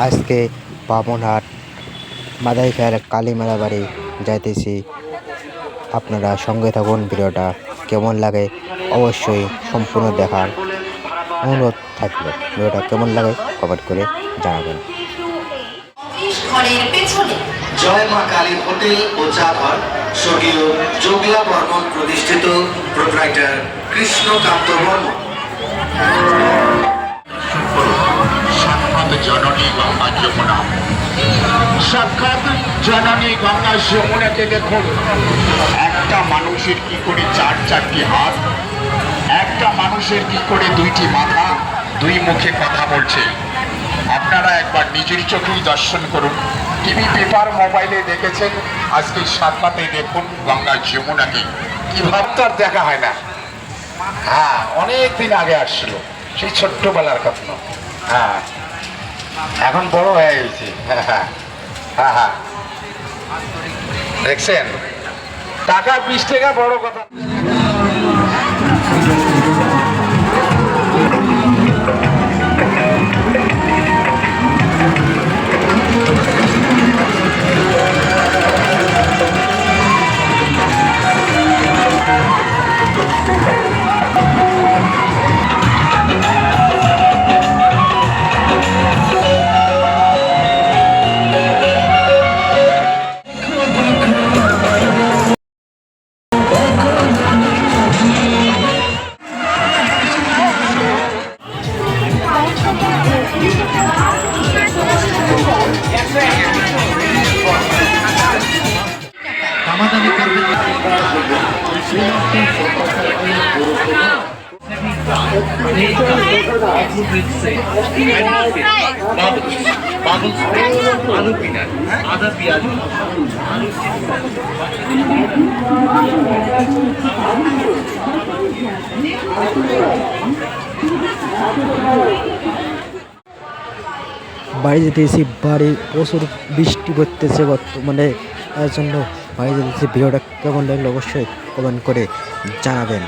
আজকে বামনহাট মাদাইখার কালী মেলা বাড়ি যাইতেছি। আপনারা সঙ্গে থাকুন, ভিডিওটা কেমন লাগে অবশ্যই সম্পূর্ণ দেখার অনুরোধ থাকলো। ভিডিওটা কেমন লাগে কমেন্ট করে জানাবেন। জয় মা কালী হোটেল ও চা ঘর স্বর্গীয় যোগলা বর্মন প্রতিষ্ঠিত প্রোপ্রাইটার কৃষ্ণকান্ত বর্মন। সাক্ষাৎ জননী গঙ্গা যমুনা, সাক্ষাৎ জননী গঙ্গা যমুনাকে দেখুন। একটা মানুষের কি করে চারটি হাত, একটা মানুষের কি করে দুইটি মাথা, দুই মুখে কথা বলছে। আপনারা একবার নিজের চোখেই দর্শন করুন। টিভি, পেপার, মোবাইলে দেখেছেন, আজকে সাক্ষাতে দেখুন গঙ্গা যমুনাকে। কি ভাবতার দেখা হয় না। হ্যাঁ, অনেক দিন আগে আসছিল, সেই ছোট্টবেলার কথা। হ্যাঁ, এখন বড় হয়ে গেছি। হ্যাঁ হ্যাঁ হ্যাঁ হ্যাঁ, দেখছেন, টাকা 20 টাকা বড় কথা। দামাদামি করবেন আলু পিনাট, আদা পেঁয়াজ। বাড়ি যেতেছি, বাড়ি প্রচুর বৃষ্টি পড়তেছে বর্তমানে, তার জন্য বাড়ি যেতেছি। ভিডিওটা কেমন লাগলো অবশ্যই কমেন্ট করে জানাবেন।